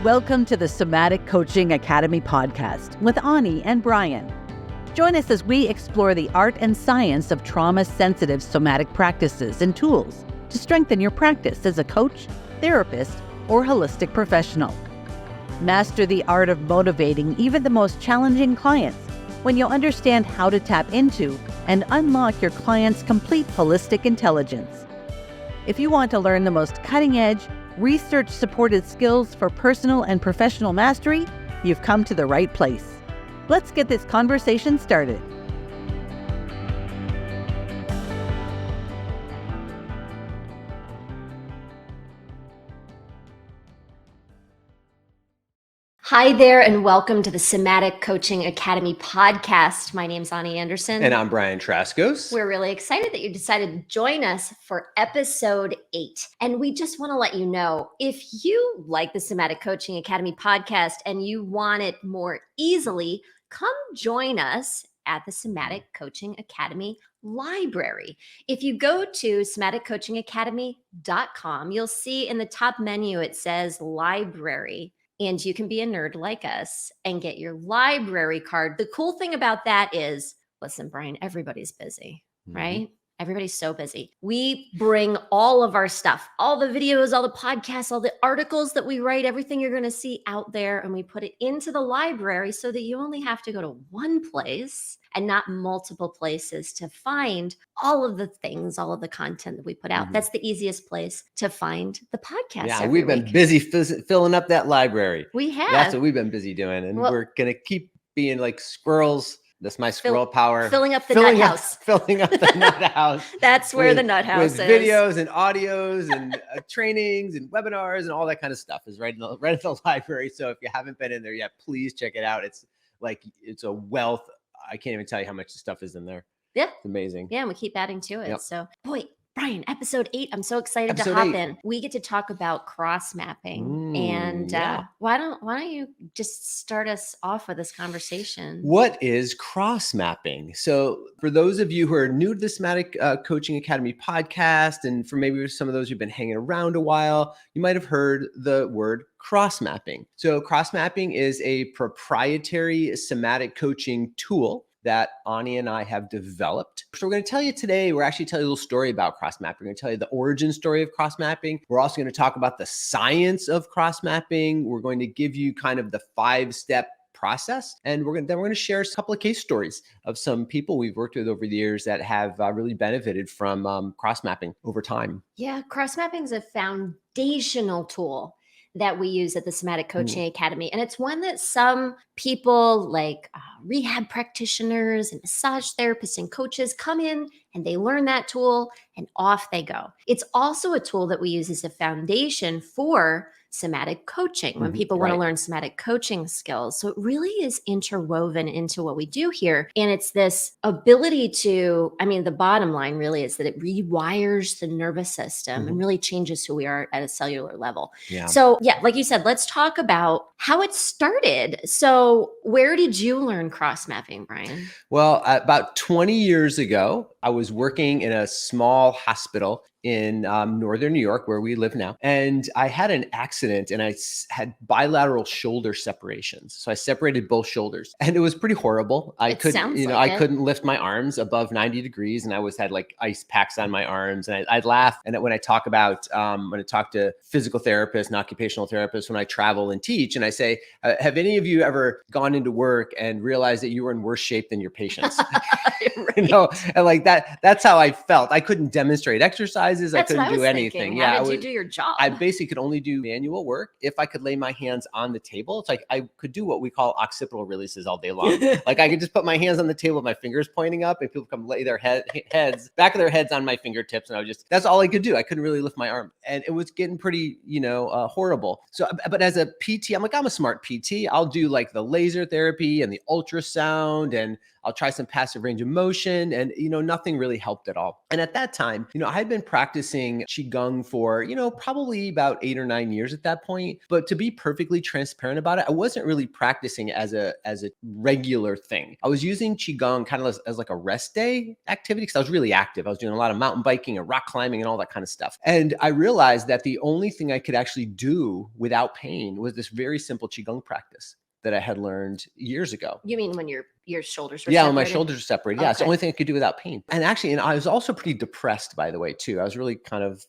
Welcome to the Somatic Coaching Academy podcast with Ani and Brian. Join us as we explore the art and science of trauma-sensitive somatic practices and tools to strengthen your practice as a coach, therapist, or holistic professional. Master the art of motivating even the most challenging clients when you'll understand how to tap into and unlock your client's complete holistic intelligence. If you want to learn the most cutting-edge, research-supported skills for personal and professional mastery, you've come to the right place. Let's get this conversation started. Hi there, and welcome to the Somatic Coaching Academy podcast. My name's Ani Anderson. And I'm Brian Trzaskos. We're really excited that you decided to join us for episode 8. And we just want to let you know, if you like the Somatic Coaching Academy podcast and you want it more easily, come join us at the Somatic Coaching Academy library. If you go to somaticcoachingacademy.com, you'll see in the top menu, it says library. And you can be a nerd like us and get your library card. The cool thing about that is, listen, Brian, everybody's busy, right? Everybody's so busy. We bring all of our stuff, all the videos, all the podcasts, all the articles that we write, everything you're going to see out there, and we put it into the library so that you only have to go to one place and not multiple places to find all of the things, all of the content that we put out. That's the easiest place to find the podcast. Yeah, we've been busy filling up that library. We have. That's what we've been busy doing. And we're going to keep being like squirrels. That's my squirrel power. Filling up the nut house. Filling up the nut house. That's where the nut house is. With videos and audios and trainings and webinars and all that kind of stuff is right in the library. So if you haven't been in there yet, please check it out. It's a wealth. I can't even tell you how much stuff is in there. Yeah. It's amazing. Yeah, and we keep adding to it. Yep. So, boy, Brian, episode 8, I'm so excited to hop in. We get to talk about cross mapping. Why don't you just start us off with this conversation? What is cross mapping? So for those of you who are new to the Somatic Coaching Academy podcast, and for maybe some of those who've been hanging around a while, you might have heard the word cross mapping. So cross mapping is a proprietary somatic coaching tool that Ani and I have developed. So we're going to tell you today, we're actually telling you a little story about cross mapping. We're going to tell you the origin story of cross mapping. We're also going to talk about the science of cross mapping. We're going to give you kind of the 5-step process. And we're going to share a couple of case stories of some people we've worked with over the years that have really benefited from cross mapping over time. Yeah, cross mapping is a foundational tool that we use at the Somatic Coaching Academy. And it's one that some people like rehab practitioners and massage therapists and coaches come in and they learn that tool and off they go. It's also a tool that we use as a foundation for somatic coaching when people want to learn somatic coaching skills. So it really is interwoven into what we do here. And it's this ability to, the bottom line really is that it rewires the nervous system and really changes who we are at a cellular level. Yeah. So yeah, like you said, let's talk about how it started. So where did you learn cross mapping, Brian? Well, about 20 years ago, I was working in a small hospital in northern New York, where we live now. And I had an accident and I had bilateral shoulder separations. So I separated both shoulders and it was pretty horrible. I couldn't lift my arms above 90 degrees and I had like ice packs on my arms. And I'd laugh. And when I talk about, when I talk to physical therapists and occupational therapists, when I travel and teach, and I say, have any of you ever gone into work and realized that you were in worse shape than your patients? Right. And like that's how I felt. I couldn't demonstrate exercises. I couldn't do anything. How did you do your job? I basically could only do manual work if I could lay my hands on the table. It's like I could do what we call occipital releases all day long. Like I could just put my hands on the table with my fingers pointing up and people come lay their back of their heads on my fingertips. And that's all I could do. I couldn't really lift my arm. And it was getting pretty, horrible. So, but as a PT, I'm a smart PT. I'll do like the laser therapy and the ultrasound and I'll try some passive range of motion, and nothing really helped at all. And at that time, I had been practicing qigong for probably about 8 or 9 years at that point. But to be perfectly transparent about it, I wasn't really practicing as a regular thing. I was using qigong kind of as like a rest day activity because I was really active. I was doing a lot of mountain biking and rock climbing and all that kind of stuff. And I realized that the only thing I could actually do without pain was this very simple qigong practice that I had learned years ago. You mean when your shoulders were Yeah, separated? when my shoulders are separated. Yeah, it's the Okay. only thing I could do without pain. And actually, I was also pretty depressed, by the way, too. I was really kind of,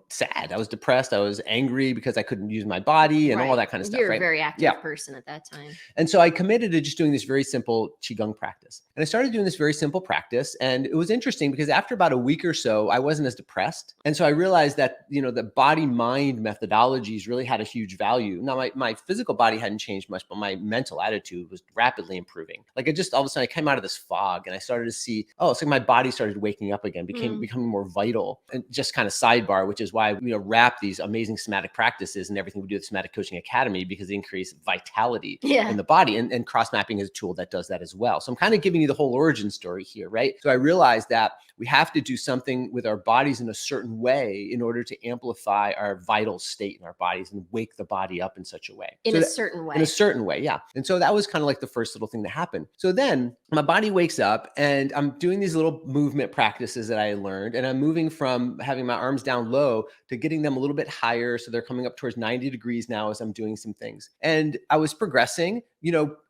sad. I was depressed. I was angry because I couldn't use my body and all that kind of stuff, You're right? a very active Yeah. person at that time. And so I committed to just doing this very simple qigong practice. And I started doing this very simple practice. And it was interesting because after about a week or so, I wasn't as depressed. And so I realized that, the body-mind methodologies really had a huge value. Now, my physical body hadn't changed much, but my mental attitude was rapidly improving. Like all of a sudden I came out of this fog and I started to see, it's like my body started waking up again, becoming more vital. And just kind of sidebar, which is why we wrap these amazing somatic practices and everything we do at the Somatic Coaching Academy, because they increase vitality in the body. And cross mapping is a tool that does that as well. So I'm kind of giving you the whole origin story here, right? So I realized that we have to do something with our bodies in a certain way in order to amplify our vital state in our bodies and wake the body up in such a way. In a certain way, yeah. And so that was kind of like the first little thing that happened. So then my body wakes up and I'm doing these little movement practices that I learned. And I'm moving from having my arms down low to getting them a little bit higher. So they're coming up towards 90 degrees now as I'm doing some things. And I was progressing,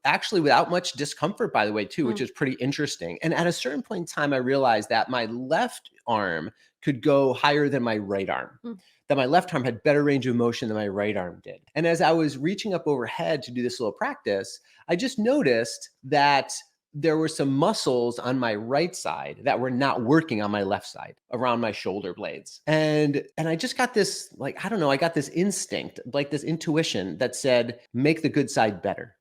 actually without much discomfort, by the way, too, which is pretty interesting. And at a certain point in time, I realized that my left arm could go higher than my right arm. That my left arm had better range of motion than my right arm did. And as I was reaching up overhead to do this little practice, I just noticed that there were some muscles on my right side that were not working on my left side around my shoulder blades. And I just got this, I got this instinct, like this intuition that said, make the good side better.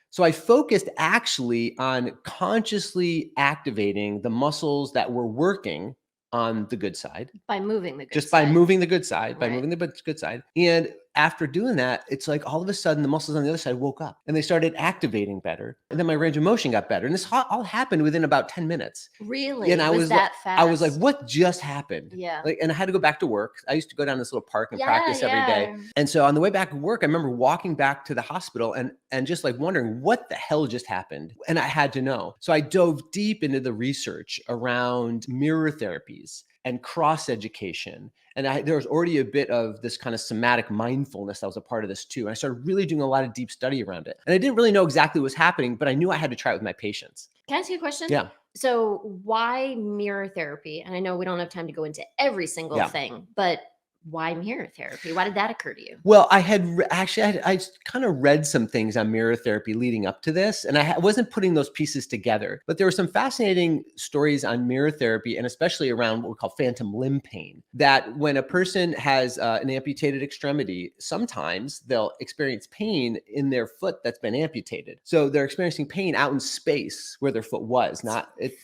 So I focused actually on consciously activating the muscles that were working on the good side. By moving the good Just side. by moving the good side, by Right. moving the good side. And after doing that, it's like all of a sudden the muscles on the other side woke up and they started activating better. And then my range of motion got better. And this all happened within about 10 minutes. Really? And was that fast? I was like, what just happened? Yeah. And I had to go back to work. I used to go down this little park and practice every day. And so on the way back to work, I remember walking back to the hospital and just like wondering what the hell just happened. And I had to know. So I dove deep into the research around mirror therapies and cross education. And there was already a bit of this kind of somatic mindfulness that was a part of this too. And I started really doing a lot of deep study around it. And I didn't really know exactly what was happening, but I knew I had to try it with my patients. Can I ask you a question? Yeah. So why mirror therapy? And I know we don't have time to go into every single thing, but why mirror therapy? Why did that occur to you? Well, I kind of read some things on mirror therapy leading up to this, and I wasn't putting those pieces together. But there were some fascinating stories on mirror therapy, and especially around what we call phantom limb pain. That when a person has an amputated extremity, sometimes they'll experience pain in their foot that's been amputated. So they're experiencing pain out in space where their foot was.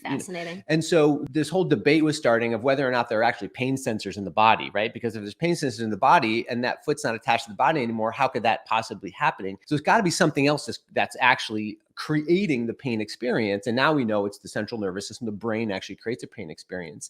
Fascinating. And so this whole debate was starting of whether or not there are actually pain sensors in the body, right? Because if there's pain sensors in the body and that foot's not attached to the body anymore, how could that possibly happening? So it's got to be something else that's actually creating the pain experience. And now we know it's the central nervous system. The brain actually creates a pain experience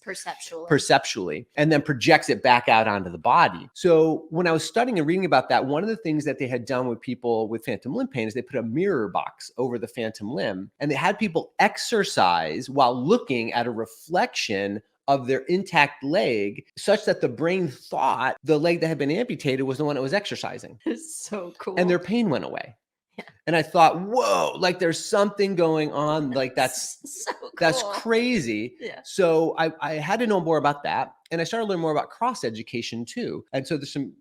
perceptually, and then projects it back out onto the body. So when I was studying and reading about that, one of the things that they had done with people with phantom limb pain is they put a mirror box over the phantom limb, and they had people exercise while looking at a reflection of their intact leg, such that the brain thought the leg that had been amputated was the one that was exercising. It's so cool. And their pain went away. Yeah. And I thought, whoa, like there's something going on. Like that's so cool. That's crazy. Yeah. So I had to know more about that. And I started to learn more about cross education too. And so there's some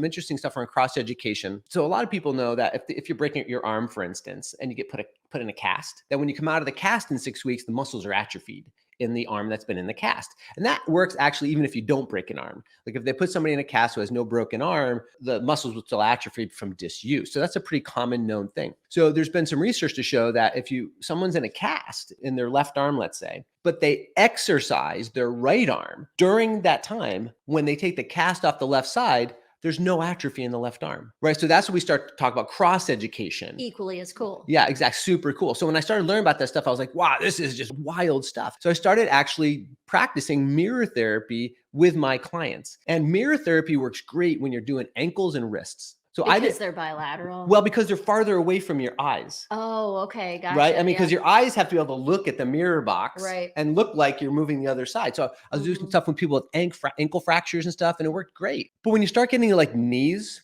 interesting stuff around cross education. So a lot of people know that if you're breaking your arm, for instance, and you get put in a cast, that when you come out of the cast in 6 weeks, the muscles are atrophied in the arm that's been in the cast. And that works actually even if you don't break an arm. Like if they put somebody in a cast who has no broken arm, the muscles will still atrophy from disuse. So that's a pretty common known thing. So there's been some research to show that if someone's in a cast in their left arm, let's say, but they exercise their right arm during that time, when they take the cast off the left side, there's no atrophy in the left arm, right? So that's when we start to talk about cross education. Equally as cool. Yeah, exactly. Super cool. So when I started learning about that stuff, I was like, wow, this is just wild stuff. So I started actually practicing mirror therapy with my clients. And mirror therapy works great when you're doing ankles and wrists. So Because they're bilateral. well, because they're farther away from your eyes. Oh, okay. Gotcha. Right. I mean, because your eyes have to be able to look at the mirror box Right. and look like you're moving the other side. So I was doing some stuff with people with ankle fractures and stuff, and it worked great. But when you start getting to like knees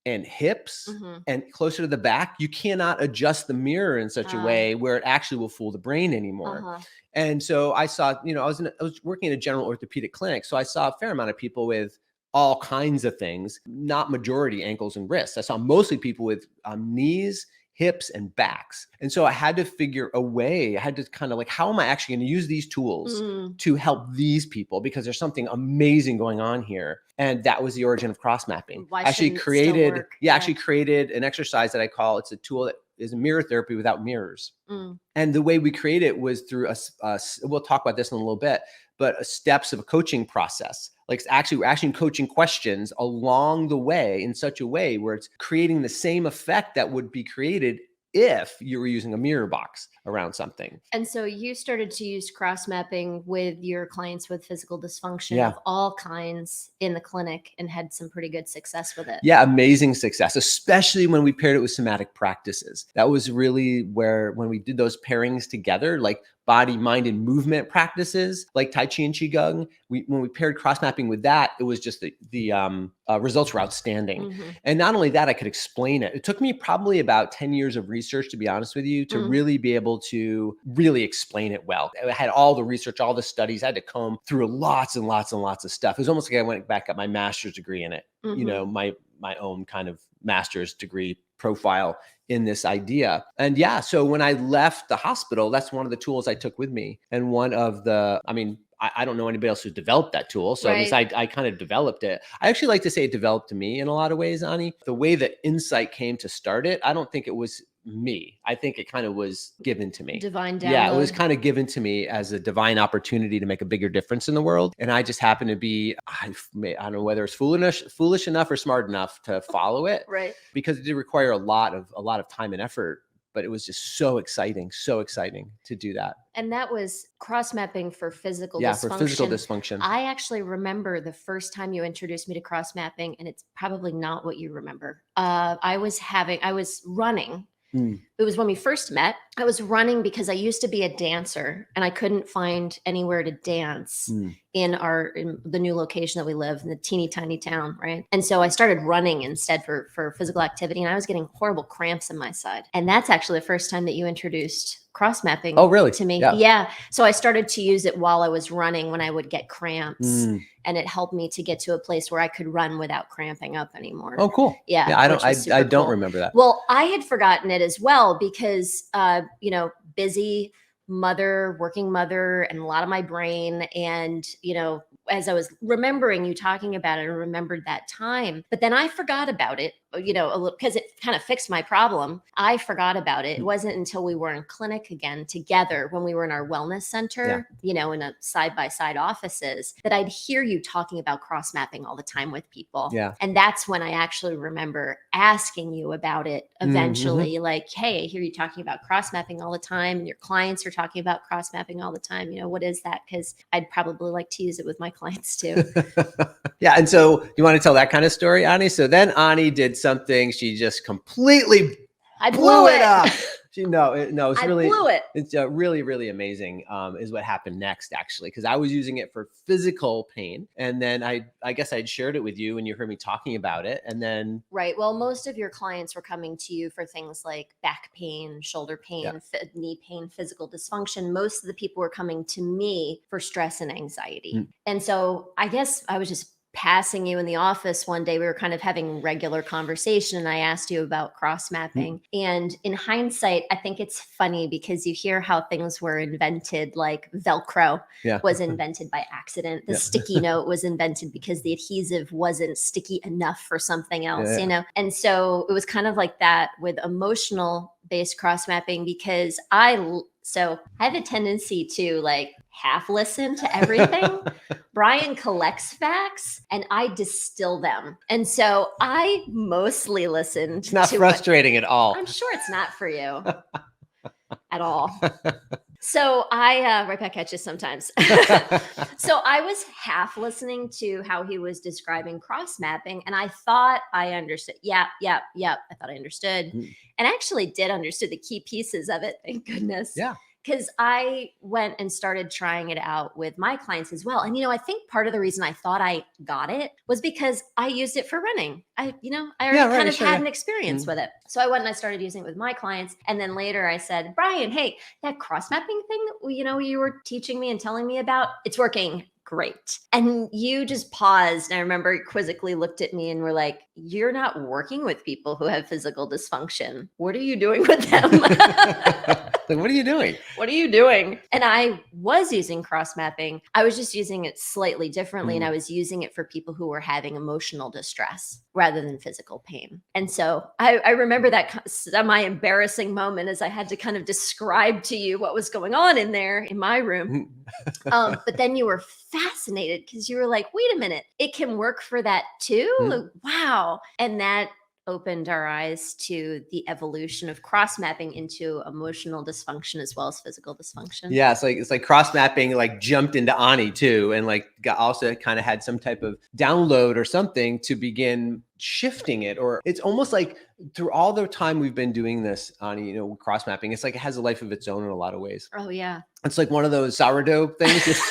and hips and closer to the back, you cannot adjust the mirror in such a way where it actually will fool the brain anymore. And so I saw, I was working in a general orthopedic clinic. So I saw a fair amount of people with all kinds of things, not majority ankles and wrists. I saw mostly people with knees, hips, and backs. And so I had to figure a way, I had to kind of like, how am I actually going to use these tools to help these people? Because there's something amazing going on here. And that was the origin of cross mapping. Actually created an exercise that I call, it's a tool that is mirror therapy without mirrors. And the way we create it was through we'll talk about this in a little bit, but steps of a coaching process. Like we're actually coaching questions along the way in such a way where it's creating the same effect that would be created if you were using a mirror box around something. And so you started to use cross mapping with your clients with physical dysfunction of all kinds in the clinic and had some pretty good success with it. Yeah, amazing success, especially when we paired it with somatic practices. That was really where, when we did those pairings together, like body, mind, and movement practices like Tai Chi and Qigong, when we paired cross mapping with that, it was just the results were outstanding. And not only that, I could explain it. It took me probably about 10 years of research, to be honest with you, to really be able to really explain it well. I had all the research, all the studies. I had to comb through lots and lots and lots of stuff. It was almost like I went back, got my master's degree in it, my own kind of master's degree profile in this idea. And yeah, so when I left the hospital, that's one of the tools I took with me. And one of the, I don't know anybody else who developed that tool. So I kind of developed it. I actually like to say it developed to me in a lot of ways, Ani. The way that insight came to start it, I don't think it was me. I think it kind of was given to me. Divine download. Yeah, it was kind of given to me as a divine opportunity to make a bigger difference in the world. And I just happened to be, I don't know whether it's foolish enough or smart enough to follow it. Right. Because it did require a lot of time and effort. But it was just so exciting to do that. And that was cross mapping for physical dysfunction. Yeah, for physical dysfunction. I actually remember the first time you introduced me to cross mapping, and it's probably not what you remember. I was running. It was when we first met. I was running because I used to be a dancer and I couldn't find anywhere to dance in the new location that we live in, the teeny tiny town, right? And so I started running instead for physical activity, and I was getting horrible cramps in my side. And that's actually the first time that you introduced cross mapping to me. Yeah. So I started to use it while I was running when I would get cramps. And it helped me to get to a place where I could run without cramping up anymore. Oh, cool. Yeah. I don't remember that. Well, I had forgotten it as well because, busy mother, working mother, and a lot of my brain. And, as I was remembering you talking about it, I remembered that time, but then I forgot about it, a little, because it kind of fixed my problem. I forgot about it. It wasn't until we were in clinic again together when we were in our wellness center, in a side-by-side offices, that I'd hear you talking about cross mapping all the time with people. Yeah. And that's when I actually remember asking you about it eventually, like, hey, I hear you talking about cross mapping all the time, and your clients are talking about cross mapping all the time. What is that? Because I'd probably like to use it with my clients too. Yeah. And so you want to tell that kind of story, Ani? So then Ani did something. She just completely blew it up. It's really, really amazing is what happened next, actually, because I was using it for physical pain. And then I guess I'd shared it with you and you heard me talking about it. And then. Right. Well, most of your clients were coming to you for things like back pain, shoulder pain, knee pain, physical dysfunction. Most of the people were coming to me for stress and anxiety. And so I guess I was just passing you in the office one day. We were kind of having regular conversation, and I asked you about cross mapping. And in hindsight, I think it's funny because you hear how things were invented, like Velcro was invented by accident. The sticky note was invented because the adhesive wasn't sticky enough for something else, And so it was kind of like that with emotional based cross mapping, because I So I have a tendency to like half listen to everything. Brian collects facts and I distill them. And so I mostly listened It's not to frustrating at all. I'm sure it's not for you at all. So I right back at you sometimes. So I was half listening to how he was describing cross mapping, and I thought I understood. Yep. I thought I understood, Mm. and I actually did understood the key pieces of it. Thank goodness. Yeah. Because I went and started trying it out with my clients as well. And, I think part of the reason I thought I got it was because I used it for running. I already had an experience with it. So I went and I started using it with my clients. And then later I said, Brian, hey, that cross mapping thing, you were teaching me and telling me about, it's working great. And you just paused. And I remember you quizzically looked at me and were like, you're not working with people who have physical dysfunction. What are you doing with them? Like, what are you doing? What are you doing? And I was using cross mapping. I was just using it slightly differently. And I was using it for people who were having emotional distress rather than physical pain. And so I remember that semi-embarrassing moment as I had to kind of describe to you what was going on in there in my room. But then you were fascinated because you were like, wait a minute, it can work for that too? Like, wow. And that opened our eyes to the evolution of cross mapping into emotional dysfunction as well as physical dysfunction. Yeah, it's like cross mapping like jumped into Ani too, and like also kind of had some type of download or something to begin shifting it. Or it's almost like through all the time we've been doing this, Ani, cross mapping, it's like it has a life of its own in a lot of ways. Oh yeah, it's like one of those sourdough things.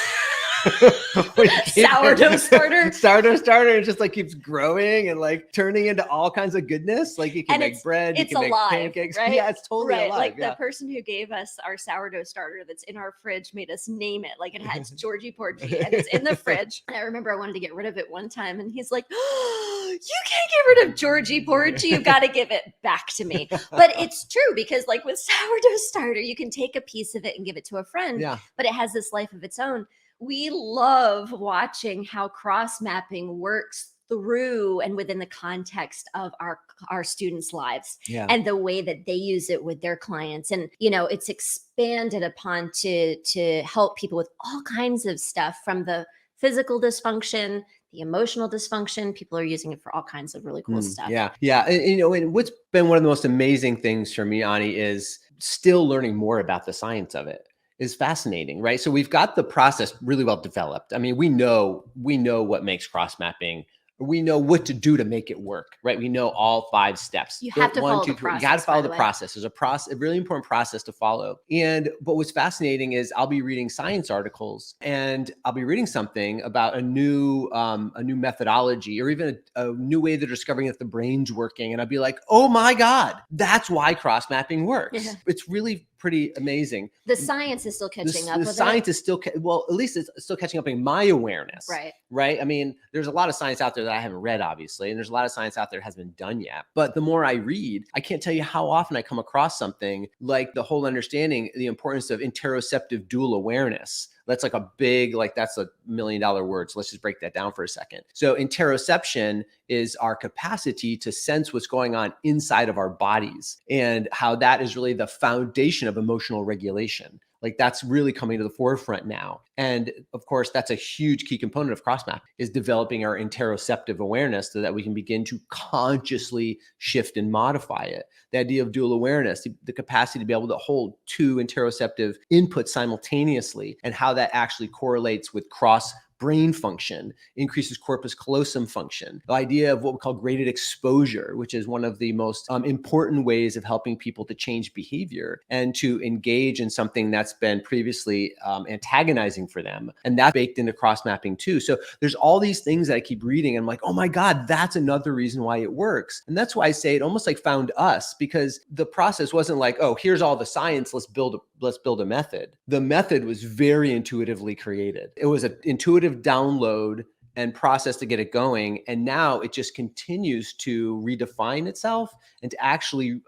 Sourdough starter. It just like keeps growing and like turning into all kinds of goodness. Like you can make bread, you can make pancakes. Right? Yeah, it's totally alive. Like the person who gave us our sourdough starter that's in our fridge made us name it. Like it has Georgie Porgy and it's in the fridge. And I remember I wanted to get rid of it one time and he's like, oh, you can't get rid of Georgie Porgy. You got to give it back to me. But it's true because like with sourdough starter, you can take a piece of it and give it to a friend, but it has this life of its own. We love watching how cross mapping works through and within the context of our students' lives and the way that they use it with their clients. And, it's expanded upon to help people with all kinds of stuff from the physical dysfunction, the emotional dysfunction. People are using it for all kinds of really cool stuff. Yeah. And what's been one of the most amazing things for me, Ani, is still learning more about the science of it. Is fascinating, right? So we've got the process really well developed. I mean, we know what makes cross mapping. We know what to do to make it work, right? We know all 5 steps. You have to follow the process. You got to follow the process. There's a really important process to follow. But what's fascinating is I'll be reading science articles and I'll be reading something about a new methodology or even a new way they're discovering that the brain's working. And I'll be like, oh my God, that's why cross mapping works. Yeah. It's really pretty amazing. The science is still catching up. The science is still, at least it's still catching up in my awareness. Right. I mean, there's a lot of science out there that I haven't read, obviously, and there's a lot of science out there that hasn't been done yet. But the more I read, I can't tell you how often I come across something like the whole understanding the importance of interoceptive dual awareness. That's like that's $1 million word. So let's just break that down for a second. So interoception is our capacity to sense what's going on inside of our bodies and how that is really the foundation of emotional regulation. Like that's really coming to the forefront now. And of course, that's a huge key component of CrossMap is developing our interoceptive awareness so that we can begin to consciously shift and modify it. The idea of dual awareness, the capacity to be able to hold 2 interoceptive inputs simultaneously and how that actually correlates with cross brain function, increases corpus callosum function, the idea of what we call graded exposure, which is one of the most important ways of helping people to change behavior and to engage in something that's been previously antagonizing for them. And that's baked into cross mapping too. So there's all these things that I keep reading. And I'm like, oh my God, that's another reason why it works. And that's why I say it almost like found us, because the process wasn't like, oh, here's all the science, let's build a method. The method was very intuitively created. It was an intuitive download and process to get it going. And now it just continues to redefine itself and to actually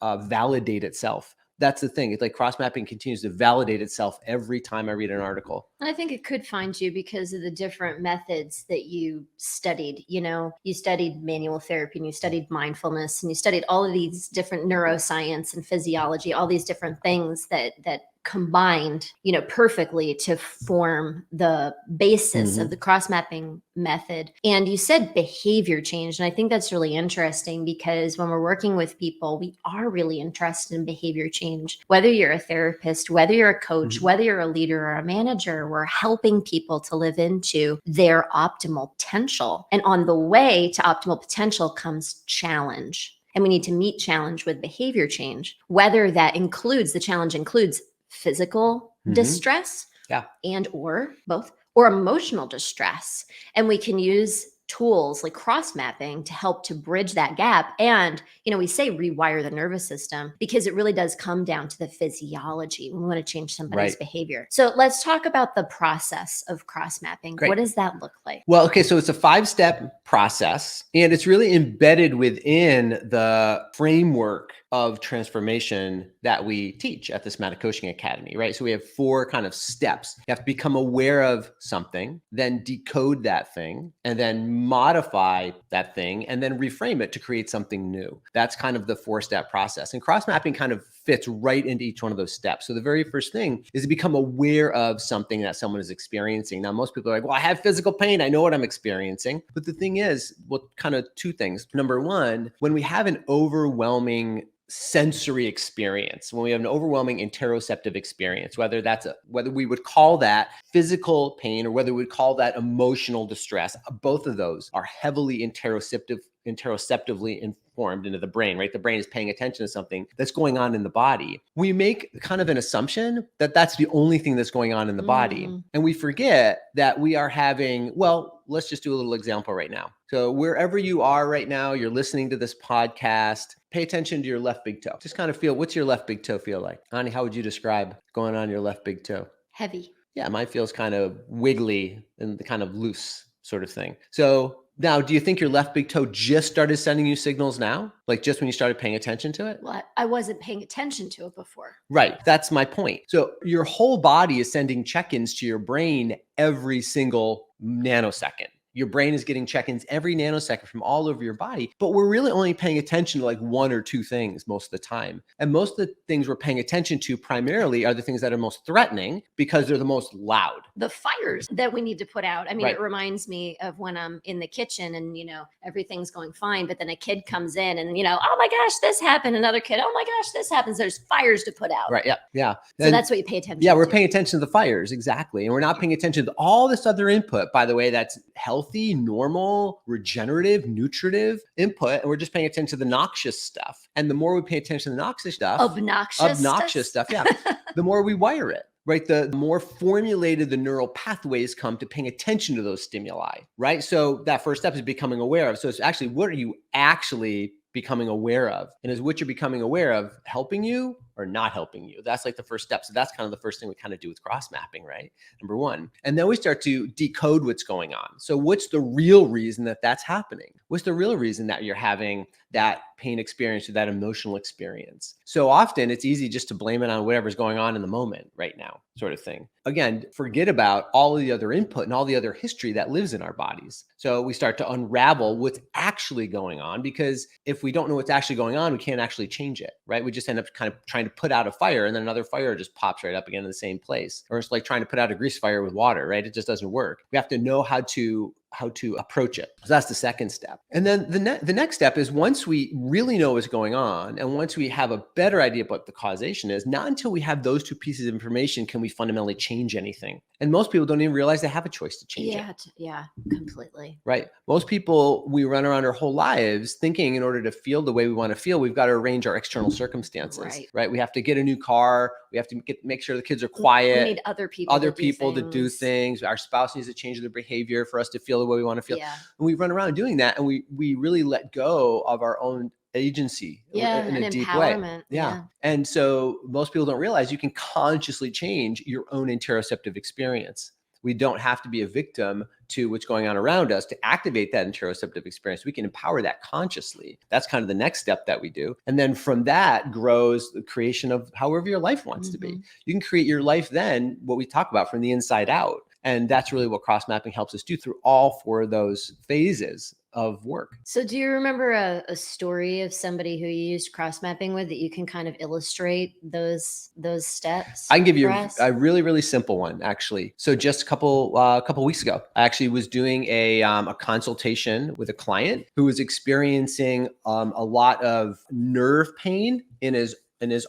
validate itself. that's the thing. It's like cross-mapping continues to validate itself every time I read an article. And I think it could find you because of the different methods that you studied. You studied manual therapy and you studied mindfulness and you studied all of these different neuroscience and physiology, all these different things that combined, perfectly to form the basis of the cross-mapping method. And you said behavior change. And I think that's really interesting because when we're working with people, we are really interested in behavior change. Whether you're a therapist, whether you're a coach, whether you're a leader or a manager, we're helping people to live into their optimal potential. And on the way to optimal potential comes challenge. And we need to meet challenge with behavior change, whether that includes, the challenge includes physical distress and or both, or emotional distress. And we can use tools like cross-mapping to help to bridge that gap. And, we say rewire the nervous system because it really does come down to the physiology. We want to change somebody's behavior. So let's talk about the process of cross-mapping. Great. What does that look like? Well, okay, so it's a 5-step process, and it's really embedded within the framework of transformation that we teach at the Somatic Coaching Academy, right? So we have 4 kind of steps. You have to become aware of something, then decode that thing, and then modify that thing, and then reframe it to create something new. That's kind of the 4-step process. And cross-mapping kind of fits right into each one of those steps. So the very first thing is to become aware of something that someone is experiencing. Now, most people are like, well, I have physical pain. I know what I'm experiencing. But the thing is, well, kind of 2 things. Number 1, when we have an overwhelming sensory experience, when we have an overwhelming interoceptive experience, whether we would call that physical pain or whether we would call that emotional distress, both of those are heavily interoceptively informed into the brain, right? The brain is paying attention to something that's going on in the body. We make kind of an assumption that that's the only thing that's going on in the body. And we forget that we are having, well, let's just do a little example right now. So wherever you are right now, you're listening to this podcast, pay attention to your left big toe. Just kind of feel, what's your left big toe feel like? Ani, how would you describe going on your left big toe? Heavy. Yeah, mine feels kind of wiggly and kind of loose sort of thing. So now, do you think your left big toe just started sending you signals now? Like just when you started paying attention to it? Well, I wasn't paying attention to it before. Right. That's my point. So your whole body is sending check-ins to your brain every single nanosecond. Your brain is getting check-ins every nanosecond from all over your body, but we're really only paying attention to like 1 or 2 things most of the time. And most of the things we're paying attention to primarily are the things that are most threatening because they're the most loud. The fires that we need to put out. I mean, It reminds me of when I'm in the kitchen and, everything's going fine, but then a kid comes in and, oh my gosh, this happened. Another kid, oh my gosh, this happens. There's fires to put out. Right. Yeah. Yeah. So that's what you pay attention to. Yeah, we're paying attention to the fires. Exactly. And we're not paying attention to all this other input, by the way, that's healthy, normal, regenerative, nutritive input. And we're just paying attention to the noxious stuff. And the more we pay attention to the noxious stuff, obnoxious stuff. Yeah. The more we wire it. Right? The more formulated the neural pathways come to paying attention to those stimuli, right? So that first step is becoming aware of. So it's actually, what are you actually becoming aware of? And is what you're becoming aware of helping you or not helping you? That's like the first step. So that's kind of the first thing we kind of do with cross mapping, right? Number 1. And then we start to decode what's going on. So what's the real reason that that's happening? What's the real reason that you're having that pain experience or that emotional experience? So often it's easy just to blame it on whatever's going on in the moment right now, sort of thing. Again, forget about all of the other input and all the other history that lives in our bodies. So we start to unravel what's actually going on, because if we don't know what's actually going on, we can't actually change it, right? We just end up kind of trying to put out a fire and then another fire just pops right up again in the same place. Or it's like trying to put out a grease fire with water, right? It just doesn't work. We have to know how to approach it. So that's the second step. And then the next step is, once we really know what's going on and once we have a better idea of what the causation is, not until we have those 2 pieces of information can we fundamentally change anything. And most people don't even realize they have a choice to change it. Yeah, completely. Right. Most people, we run around our whole lives thinking in order to feel the way we want to feel, we've got to arrange our external circumstances, right? We have to get a new car. We have to make sure the kids are quiet. We need other people to do things. Our spouse needs to change their behavior for us to feel the way we want to feel. Yeah. And we run around doing that, and we really let go of our own agency in a deep way. Yeah. And so most people don't realize you can consciously change your own interoceptive experience. we don't have to be a victim to what's going on around us to activate that interoceptive experience. We can empower that consciously. That's kind of the next step that we do. And then from that grows the creation of however your life wants to be. You can create your life then, what we talk about, from the inside out. And that's really what cross mapping helps us do through all 4 of those phases of work. So do you remember a story of somebody who you used cross mapping with that you can kind of illustrate those steps? I can give you for us? a really, really simple one, actually. So just a couple weeks ago, I actually was doing a consultation with a client who was experiencing a lot of nerve pain in his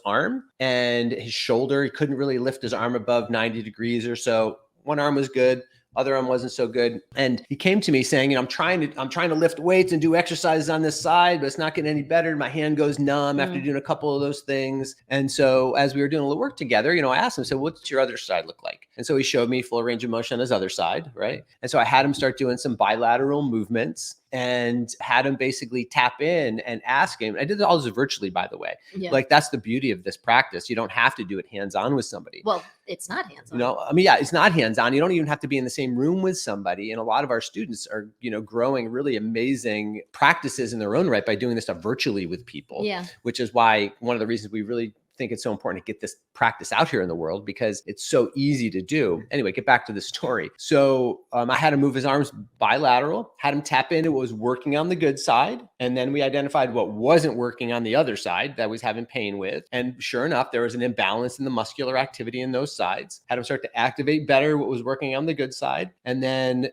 arm and his shoulder. He couldn't really lift his arm above 90 degrees or so. One arm was good, other arm wasn't so good. And he came to me saying, I'm trying to lift weights and do exercises on this side, but it's not getting any better. My hand goes numb after doing a couple of those things. And so as we were doing a little work together, I asked him, so what's your other side look like? And so he showed me full range of motion on his other side, right? And so I had him start doing some bilateral movements and had him basically tap in and ask him. I did all this virtually, by the way. Yeah. Like, that's the beauty of this practice. You don't have to do it hands-on with somebody. Well, it's not hands-on. It's not hands-on. You don't even have to be in the same room with somebody. And a lot of our students are, growing really amazing practices in their own right by doing this stuff virtually with people. Yeah. Which is why one of the reasons we really think it's so important to get this practice out here in the world, because it's so easy to do. Anyway, get back to the story. So I had him move his arms bilateral, had him tap into what was working on the good side. And then we identified what wasn't working on the other side that I was having pain with. And sure enough, there was an imbalance in the muscular activity in those sides. Had him start to activate better what was working on the good side. And then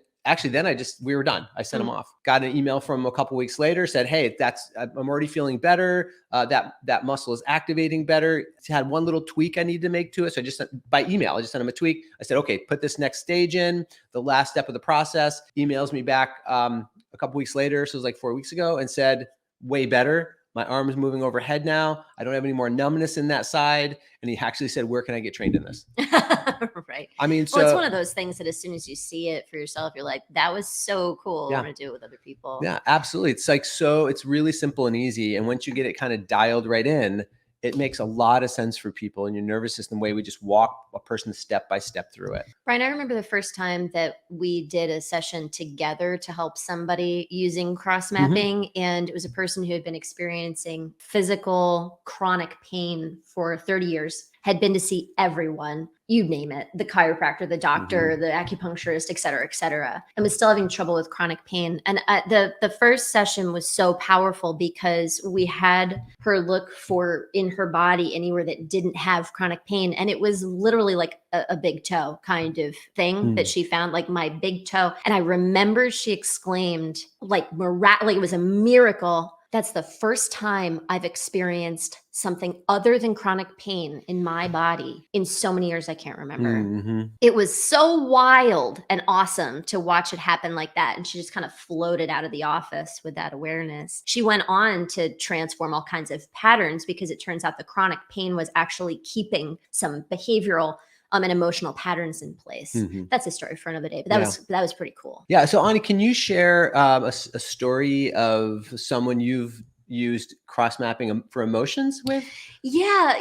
we were done. I sent him off. Got an email from a couple weeks later, said, hey, I'm already feeling better. That muscle is activating better. It had one little tweak I needed to make to it. So I just sent by email, I just sent him a tweak. I said, okay, put this next stage in, the last step of the process. Emails me back a couple weeks later. So it was like 4 weeks ago, and said, way better. My arm is moving overhead now. I don't have any more numbness in that side. And he actually said, where can I get trained in this? Right. I mean, well, it's one of those things that as soon as you see it for yourself, you're like, that was so cool. Yeah. I want to do it with other people. Yeah, absolutely. It's really simple and easy. And once you get it kind of dialed right in, it makes a lot of sense for people in your nervous system, the way we just walk a person step by step through it. Brian, I remember the first time that we did a session together to help somebody using cross mapping. And it was a person who had been experiencing physical chronic pain for 30 years, had been to see everyone, you name it, the chiropractor, the doctor, the acupuncturist, et cetera, and was still having trouble with chronic pain. And the first session was so powerful because we had her look for in her body anywhere that didn't have chronic pain. And it was literally like a big toe kind of thing that she found, like my big toe. And I remember she exclaimed, like it was a miracle. That's the first time I've experienced something other than chronic pain in my body in so many years I can't remember. It was so wild and awesome to watch it happen like that. And she just kind of floated out of the office with that awareness. She went on to transform all kinds of patterns because it turns out the chronic pain was actually keeping some behavioral and emotional patterns in place. That's a story for another day, but that was pretty cool. Yeah. So Ani, can you share a story of someone you've used cross mapping for emotions with? Yeah,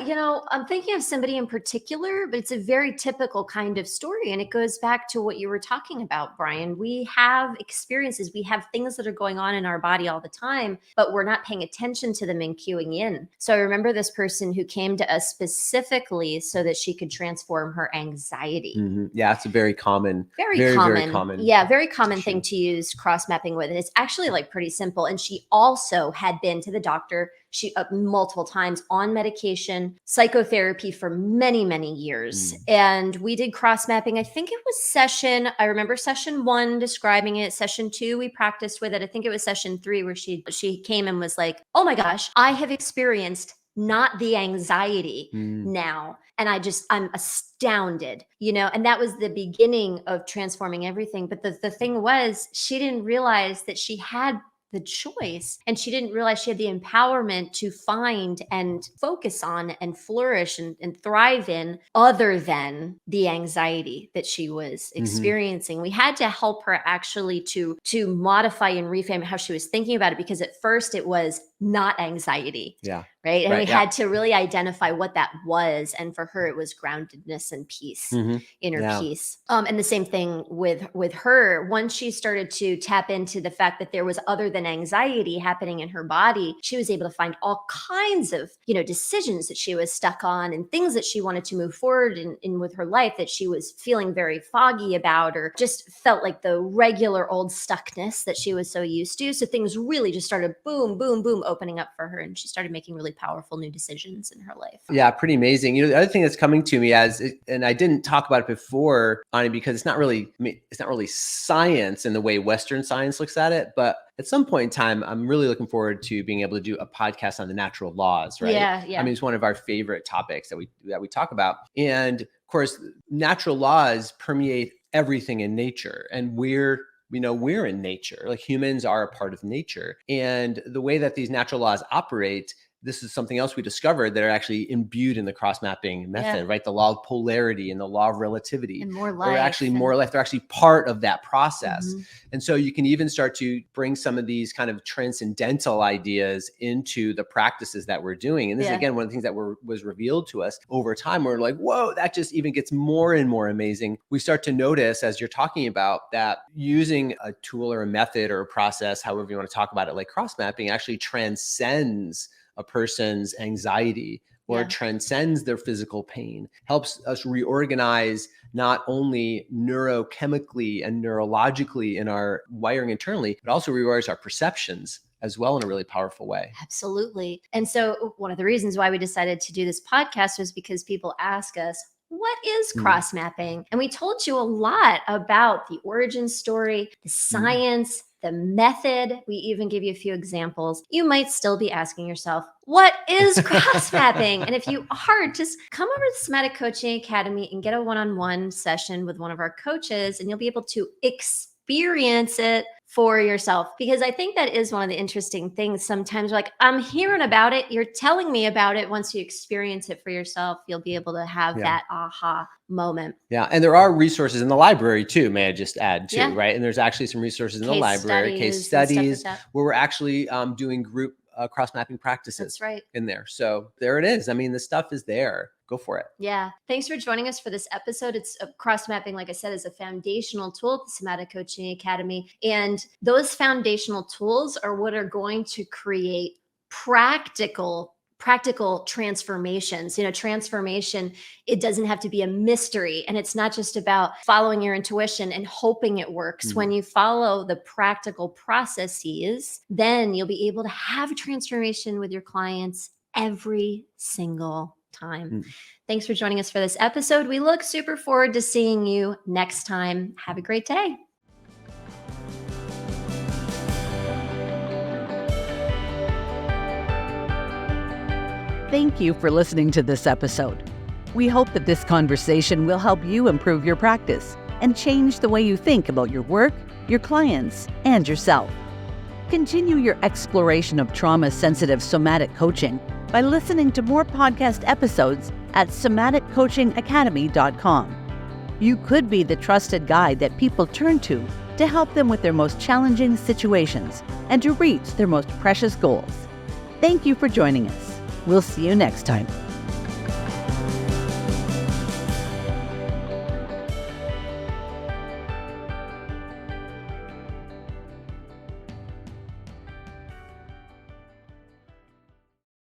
I'm thinking of somebody in particular, but it's a very typical kind of story. And it goes back to what you were talking about, Brian. We have experiences, we have things that are going on in our body all the time, but we're not paying attention to them and cueing in. So I remember this person who came to us specifically so that she could transform her anxiety. Yeah, it's a very common. Very common. Yeah, very common thing to use cross mapping with. And it's actually like pretty simple. And she also had been to the doctor. She multiple times on medication, psychotherapy for many, many years. And we did cross mapping. I think it was I remember session 1 describing it. Session 2, we practiced with it. I think it was session 3 where she came and was like, oh my gosh, I have experienced not the anxiety now. And I'm astounded, and that was the beginning of transforming everything. But the thing was, she didn't realize that she had the choice. And she didn't realize she had the empowerment to find and focus on and flourish and thrive in other than the anxiety that she was experiencing. We had to help her actually to modify and reframe how she was thinking about it, because at first it was not anxiety. Yeah. Right. And Right. we Yeah. had to really identify what that was. And for her, it was groundedness and peace, inner Yeah. peace. And the same thing with her. Once she started to tap into the fact that there was other than anxiety happening in her body, she was able to find all kinds of, decisions that she was stuck on and things that she wanted to move forward in with her life that she was feeling very foggy about, or just felt like the regular old stuckness that she was so used to. So things really just started boom, boom, boom, opening up for her. And she started making really powerful new decisions in her life. Yeah, pretty amazing. The other thing that's coming to me and I didn't talk about it before, Ani, because it's not really science in the way Western science looks at it, but at some point in time, I'm really looking forward to being able to do a podcast on the natural laws, right? Yeah. I mean, it's one of our favorite topics that we talk about. And of course, natural laws permeate everything in nature, and we're in nature. Like, humans are a part of nature. And the way that these natural laws operate, this is something else we discovered that are actually imbued in the cross-mapping method, right? The law of polarity and the law of relativity. And more life. They're actually more life. They're actually part of that process. And so you can even start to bring some of these kind of transcendental ideas into the practices that we're doing. And this is, again, one of the things that was revealed to us over time. We're like, whoa, that just even gets more and more amazing. We start to notice, as you're talking about, that using a tool or a method or a process, however you want to talk about it, like cross-mapping, actually transcends a person's anxiety or transcends their physical pain, helps us reorganize not only neurochemically and neurologically in our wiring internally, but also rewires our perceptions as well in a really powerful way. Absolutely. And so one of the reasons why we decided to do this podcast was because people ask us, what is cross mapping? And we told you a lot about the origin story, the science, the method. We even give you a few examples. You might still be asking yourself, what is cross mapping? And if you are, just come over to Somatic Coaching Academy and get a one-on-one session with one of our coaches, and you'll be able to experience it for yourself. Because I think that is one of the interesting things. Sometimes you're like, I'm hearing about it. You're telling me about it. Once you experience it for yourself, you'll be able to have that aha moment. Yeah. And there are resources in the library too, may I just add too, right? And there's actually some resources in the library, case studies, where we're actually doing group cross-mapping practices in there. So there it is. I mean, the stuff is there. Go for it. Yeah. Thanks for joining us for this episode. It's cross-mapping, like I said, is a foundational tool at the Somatic Coaching Academy. And those foundational tools are what are going to create practical transformations. Transformation, it doesn't have to be a mystery. And it's not just about following your intuition and hoping it works. When you follow the practical processes, then you'll be able to have a transformation with your clients every single time. Thanks for joining us for this episode. We look super forward to seeing you next time. Have a great day. Thank you for listening to this episode. We hope that this conversation will help you improve your practice and change the way you think about your work, your clients, and yourself. Continue your exploration of trauma-sensitive somatic coaching by listening to more podcast episodes at somaticcoachingacademy.com. You could be the trusted guide that people turn to help them with their most challenging situations and to reach their most precious goals. Thank you for joining us. We'll see you next time.